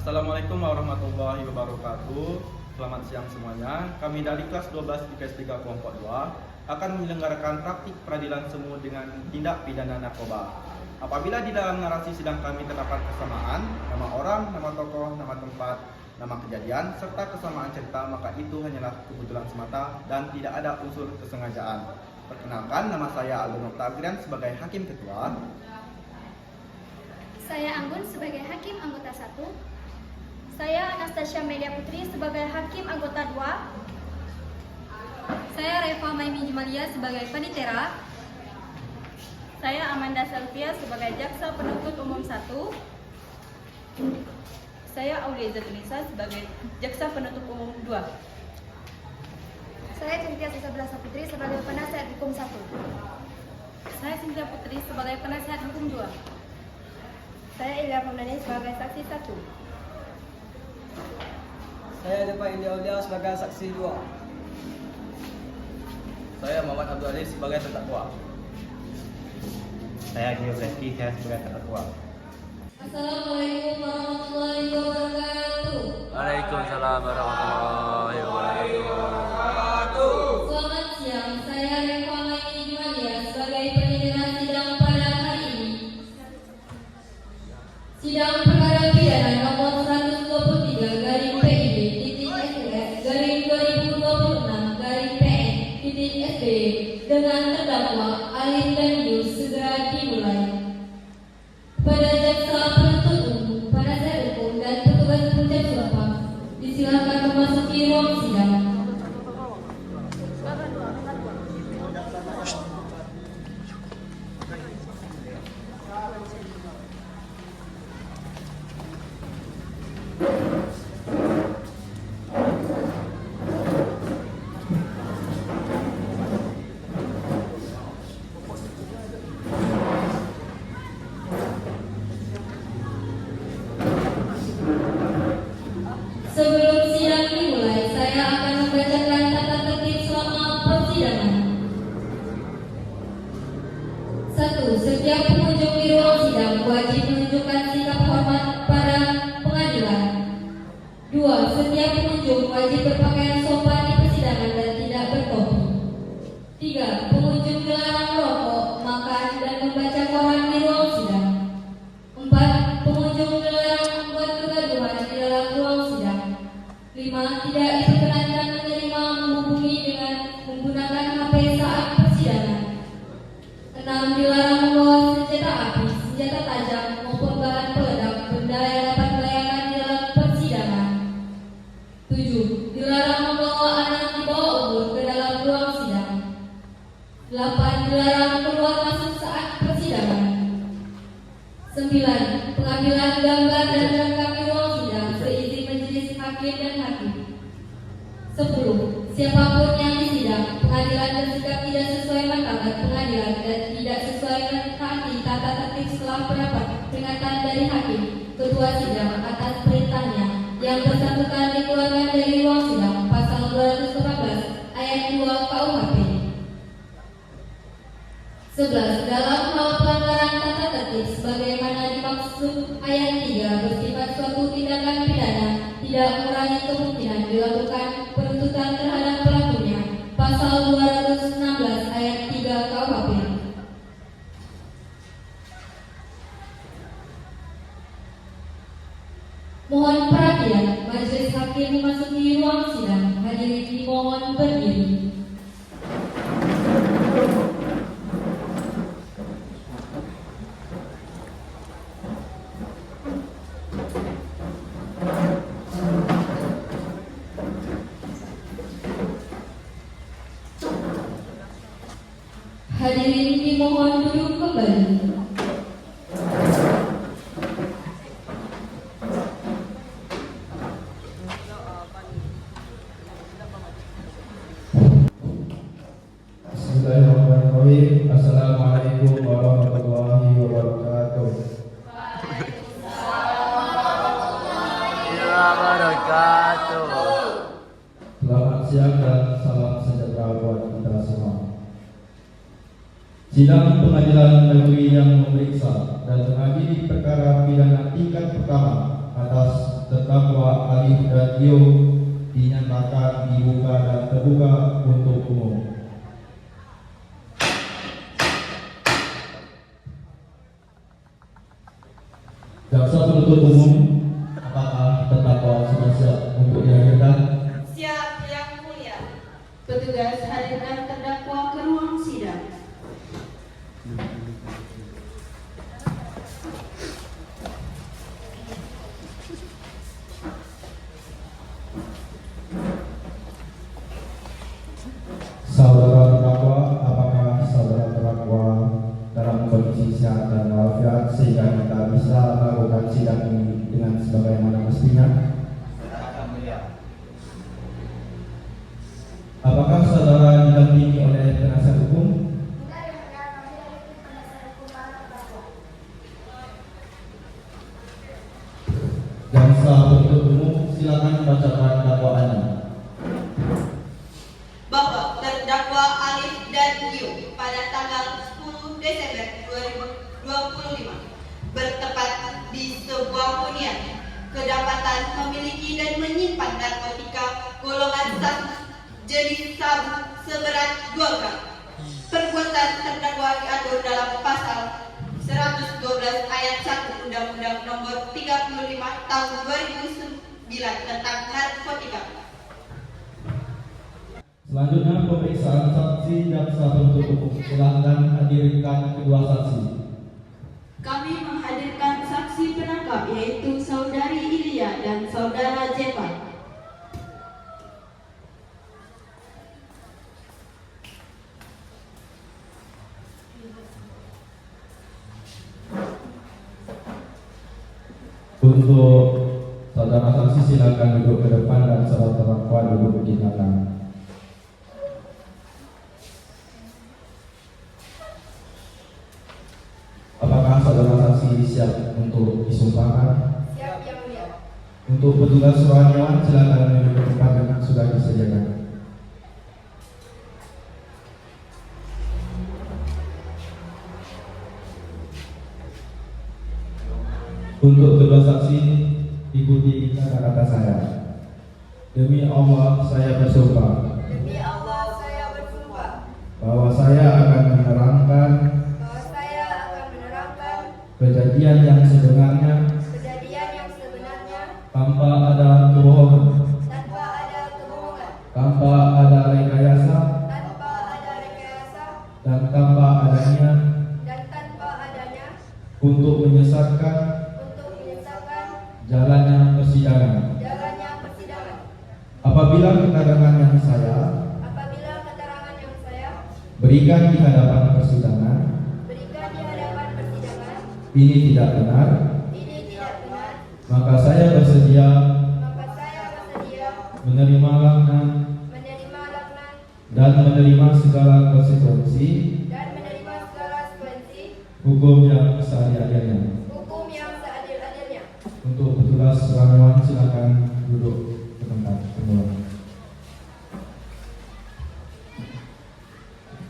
Assalamualaikum warahmatullahi wabarakatuh. Selamat siang semuanya. Kami dari kelas 12 IPS 3 kelompok 2 akan menyelenggarakan praktik peradilan semu dengan tindak pidana narkoba. Apabila di dalam narasi sidang kami terdapat kesamaan nama orang, nama tokoh, nama tempat, nama kejadian, serta kesamaan cerita, maka itu hanyalah kebetulan semata dan tidak ada unsur kesengajaan. Perkenalkan, nama saya Aldo Noktaagrian sebagai Hakim Ketua. Saya Anggun sebagai Hakim Anggota 1. Saya Anastasia Melia Putri sebagai Hakim Anggota 2. Saya Reva Maimi Jumalia sebagai Panitera. Saya Amanda Selvia sebagai Jaksa Penuntut Umum 1. Saya Aulia Zatunisa sebagai Jaksa Penuntut Umum 2. Saya Cynthia Susablasa Putri sebagai Penasihat Hukum 1. Saya Cynthia Putri sebagai Penasihat Hukum 2. Saya Ilya Famdani sebagai Saksi 1. Saya Depa India Aulia sebagai Saksi 2. Saya Muhammad Abdul Aziz sebagai terdakwa. Saya Gio Reski, saya sebagai terdakwa. Assalamualaikum warahmatullahi wabarakatuh. Waalaikumsalam warahmatullahi wabarakatuh. Selamat siang, saya Reva Maimi Jumalia sebagai penyelenggara sidang pada hari ini. Sidang perkara pidana nomor 123 garing PID titik SS garing 2026 garing PN titik SB dengan terdakwa Alif dan Yus segera dimulai. Pada jaksa penuntut umum, penasihat hukum dan petugas puncak suapa disilakan memasuki ruang sidang. Sebelum sidang dimulai, saya akan membacakan tata tertib selama persidangan. 1. Setiap pengunjung di ruang sidang wajib menunjukkan sikap hormat pada pengadilan. 2. Setiap pengunjung wajib berpakaian sopan di persidangan dan tidak bertopi. 3. Pengunjung dilarang merokok, makan, dan membaca koran di ruang sidang. 4. Pengunjung dilarang membuat kegaduhan di dalam ruang sidang. 5. Tidak diperkenankan menerima menghubungi dengan menggunakan HP saat persidangan. 6. Dilarang membawa senjata api, senjata tajam maupun bahan peledak benda yang dapat membahayakan di dalam persidangan. 7. Dilarang membawa anak di bawah umur ke dalam ruang sidang. 8. Dilarang keluar masuk saat persidangan. 9. Pengambilan gambar dan rekam di ruang sidang seizin majelis hakim dan hakim. 10. Siapapun yang disidang, pengadilan bersikap tidak sesuai martabat pengadilan dan tidak sesuai mentaati tata tertib setelah mendapat peringatan dari hakim ketua sidang atas perintahnya yang bersangkutan dikeluarkan dari ruang sidang pasal 218 ayat 2 KUHP. 11. Dalam hal pelanggaran tata tertib sebagaimana dimaksud ayat 3 bersifat suatu tindakan pidana tidak mengurangi kemungkinan dilakukan penuntutan terhadap pelakunya pasal 216 ayat 3 KUHP. Mohon perhatian, majelis hakim memasuki ruang sidang. Hadirin dimohon berdiri. Hadirin dimohon duduk kembali. Bismillahirrahmanirrahim. Assalamualaikum warahmatullahi wabarakatuh. Selamat siang dan salam sejahtera buat kita semua. Sidang Pengadilan Negeri yang memeriksa dan mengadili perkara pidana tingkat pertama atas Alif dan Gio dinyatakan dibuka dan terbuka untuk umum. Jaksa penuntut umum, apakah terdakwa sudah siap untuk dihadirkan? Siap, Yang Mulia. Petugas hadirkan terdakwa ke ruang sidang. Saudara terdakwa, apakah saudara terdakwa dalam kondisi sehat dan walafiat sehingga kita bisa melakukan sidang ini dengan sebagaimana mestinya? Apakah saudara didampingi oleh penasihat hukum? Jaksa penuntut umum, silakan bacakan dakwaannya. Bahwa terdakwa Alif dan Gio pada tanggal 10 Desember 2025 bertempat di sebuah hunian kedapatan memiliki dan menyimpan narkotika golongan 1 jenis sabu seberat 2 gram. Perbuatan terdakwa diatur dalam pasal 112 ayat 1 Undang-Undang Nomor 35 Tahun 2009 tentang narkotika. Selanjutnya pemeriksaan saksi. Jaksa penuntut umum, silakan hadirkan kedua saksi. Kami menghadirkan saksi penangkap yaitu Saudari Ilya dan Saudara Jevan. Untuk saudara saksi silakan duduk ke depan dan saudara terdakwa duduk di belakang. Apakah saudara saksi siap untuk disumpahkan? Siap, Yang Mulia. Untuk petugas rohaniawan silakan duduk ke depan dengan sudah disediakan. Untuk kedua saksi, ikuti kata-kata saya. Demi Allah saya bersumpah Demi Allah saya bersumpah bahwa saya akan menerangkan bahwa saya akan menerangkan kejadian yang sebenarnya kejadian yang sebenarnya tanpa ada kebohongan, tanpa ada kebohongan, tanpa ada rekayasa, tanpa ada rekayasa, dan tanpa adanya untuk menyesatkan jalannya persidangan. Apabila keterangan yang saya berikan di hadapan persidangan ini tidak benar, maka saya bersedia menerima laknat dan menerima segala konsekuensi hukum yang seadil-adilnya. Untuk petugas rohaniawan silakan duduk ke tempat semula.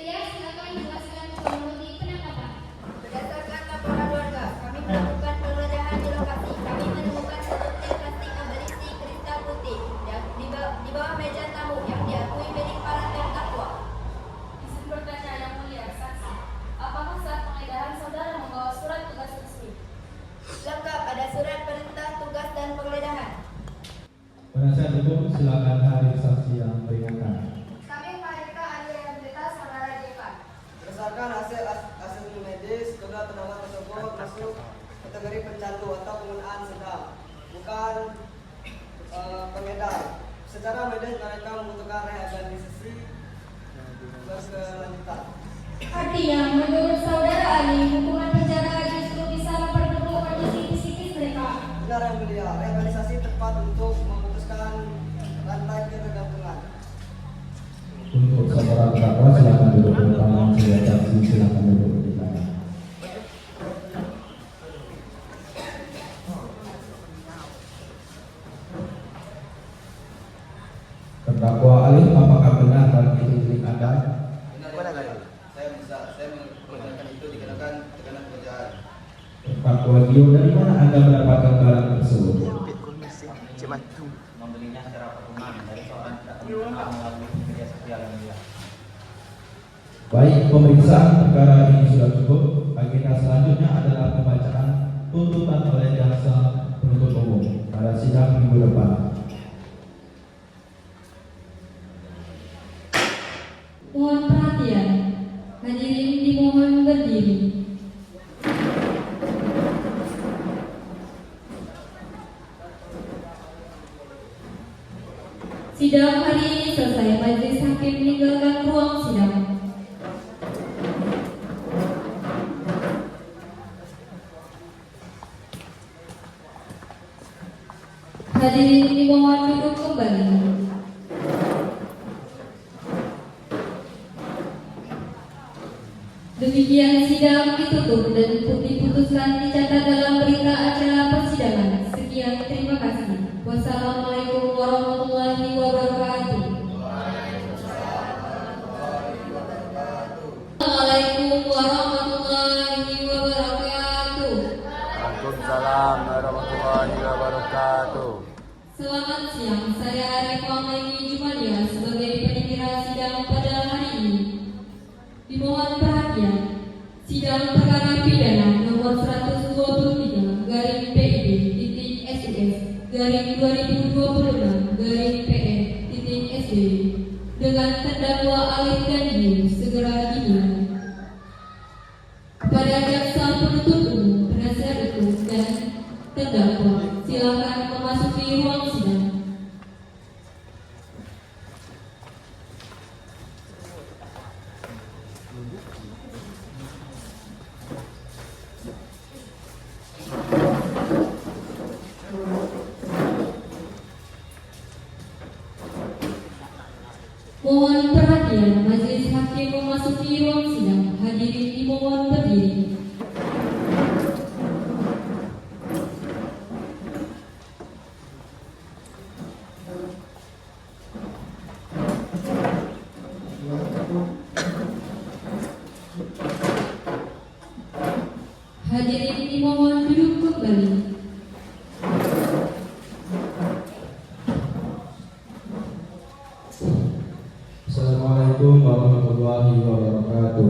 Silakan menjelaskan kronologi penangkapan. Berdasarkan laporan warga, kami melakukan penggeledahan di lokasi. Kami menemukan satu tel plastik yang berisi kristal putih di bawah meja tamu yang diakui milik para terdakwa. Izin bertanya Yang Mulia, saksi. Apakah saat penggeledahan saudara membawa surat tugas resmi? Lengkap, ada surat perintah tugas dan penggeledahan. Penasihat hukum silakan hadir saksi yang meringankan. Kami menghadirkan ahli rehabilitas saudara Jevan. Berdasarkan hasil medis, kedua terdakwa tersebut masuk kategori pencandu atau penggunaan sedang, bukan pengedar. Secara medis mereka membutuhkan rehabilitasi berkelanjutan. Artinya, menurut saudara Ali, hukuman penjara justru bisa memperburuk kondisi psikis mereka. Benar Yang Mulia, rehabilitasi tepat untuk memutuskan rantai ketergantungan. Untuk saudara terdakwa silakan duduk ke depan dan saksi silakan duduk di belakang. Terdakwa Alif, apakah benar hal itu milik Anda? Saya menggunakan itu dikarenakan tekanan pekerjaan. Terdakwa Gio, dari mana Anda mendapatkan barang tersebut? membelinya secara patungan dari seorang tidak kenal melalui media sosial yang mulia. Baik, pemeriksaan perkara ini sudah cukup. Agenda selanjutnya adalah pembacaan tuntutan oleh jaksa penuntut umum pada sidang minggu depan. Mohon perhatian, hadirin dimohon berdiri. Sidang hari ini selesai. Majelis hakim meninggalkan ruang sidang. Hadirin dimohon duduk kembali. Demikian sidang ditutup dan diputuskan dicatat dalam berita acara persidangan. Sekian, terima kasih. Wassalamualaikum warahmatullahi wabarakatuh. Waalaikumsalam warahmatullahi wabarakatuh. Waalaikumsalam warahmatullahi wabarakatuh. Selamat siang, saya Arifah Maini Jumalia sebagai panitia sidang pada hari ini. Dimohon perhatian, sidang perkara pidana nomor 123 garing PID titik SUS garing 2026 garing PE titik SB dengan terdakwa Alif dan Yu segera dimulai. Kepada jaksa penuntut umum, penasihat hukum dan terdakwa, silakan memasuki ruang sidang. Mohon perhatian, majelis hakim memasuki ruang sidang. Hadirin dimohon berdiri. Hadirin dimohon duduk kembali. Assalamualaikum warahmatullahi wabarakatuh.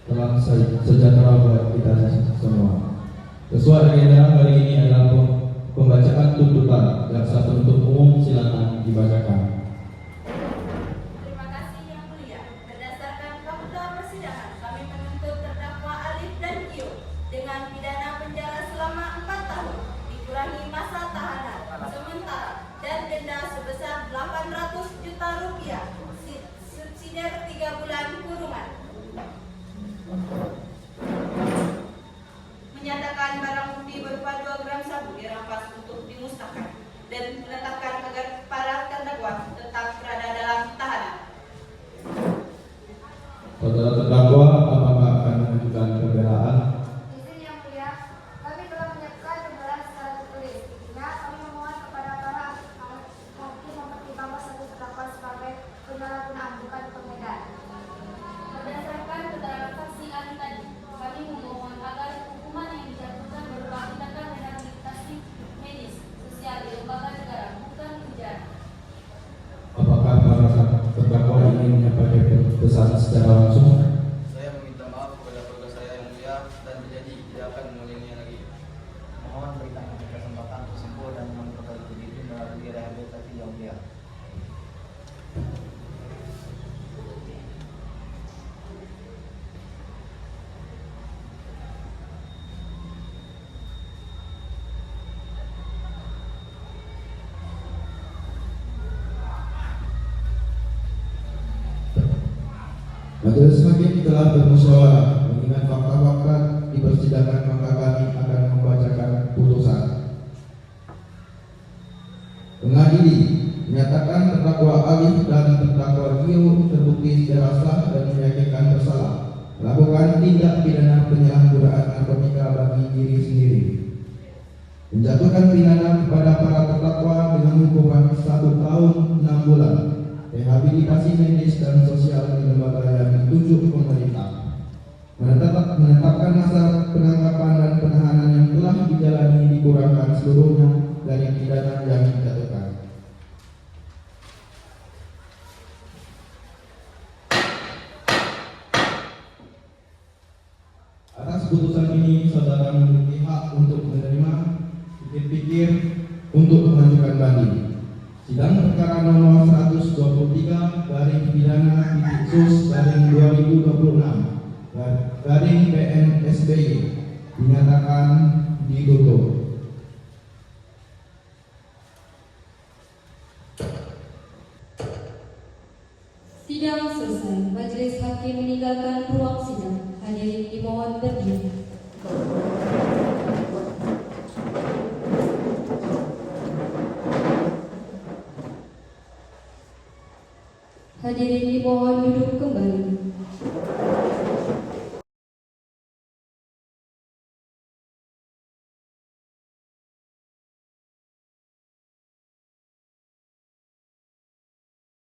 Salam sejahtera buat kita semua. Sesuai agenda kali ini adalah pembacaan tuntutan. Jaksa penuntut umum silakan dibacakan. Terima kasih Yang Mulia. Berdasarkan fakta persidangan, kami menuntut terdakwa Alif dan Yu dengan pidana penjara selama 4 tahun, dikurangi masa tahanan sementara dan denda sebesar 800 juta rupiah, subsidiar 3 bulan kurungan. Menyatakan barang bukti berupa 2 gram sabu dirampas untuk dimusnahkan dan menetapkan agar para terdakwa tetap berada dalam tahanan. Saudara terdakwa, apakah akan mengajukan pembelaan? Izin Yang Mulia, kami telah menyiapkan pembelaan secara tertulis. Intinya, kami memohon kepada para hakim mempertimbangkan satu terdakwa sebagai penyalahgunaan bukan pengedar. Berdasarkan keterangan saksi ahli tadi, kami memohon agar hukuman yang dijatuhkan berupa tindakan rehabilitasi medis sosial di lembaga negara, bukan penjara. Apakah para terdakwa ingin menyampaikan pesan secara langsung? Saya meminta maaf kepada keluarga saya yang mulia dan berjanji tidak akan mengulanginya lagi. Mohon berikan kami kesempatan untuk sembuh dan memperbaiki diri melalui rehabilitasi yang mulia. Majelis hakim telah bermusyawarah mengingat fakta-fakta di persidangan, maka kami akan membacakan putusan. Mengadili menyatakan terdakwa Alif dan terdakwa Yu terbukti secara sah dan meyakinkan bersalah melakukan tindak pidana penyalahgunaan narkotika bagi diri sendiri, menjatuhkan pidana kepada para terdakwa dengan hukuman 1 tahun 6 bulan rehabilitasi medis dan sosial di lembaga yang ditunjuk pemerintah, menetapkan masa penangkapan dan menangguhkan seluruhnya dari pidana yang dijatuhkan. Atas putusan ini, saudara memiliki hak untuk menerima, pikir-pikir, untuk mengajukan banding. Sidang perkara nomor 123 garing pidana sus garing 2026 garing PNSBY dinyatakan ditutup. Sidang selesai. Majelis hakim meninggalkan ruang sidang. Hadirin dimohon berdiri. Hadirin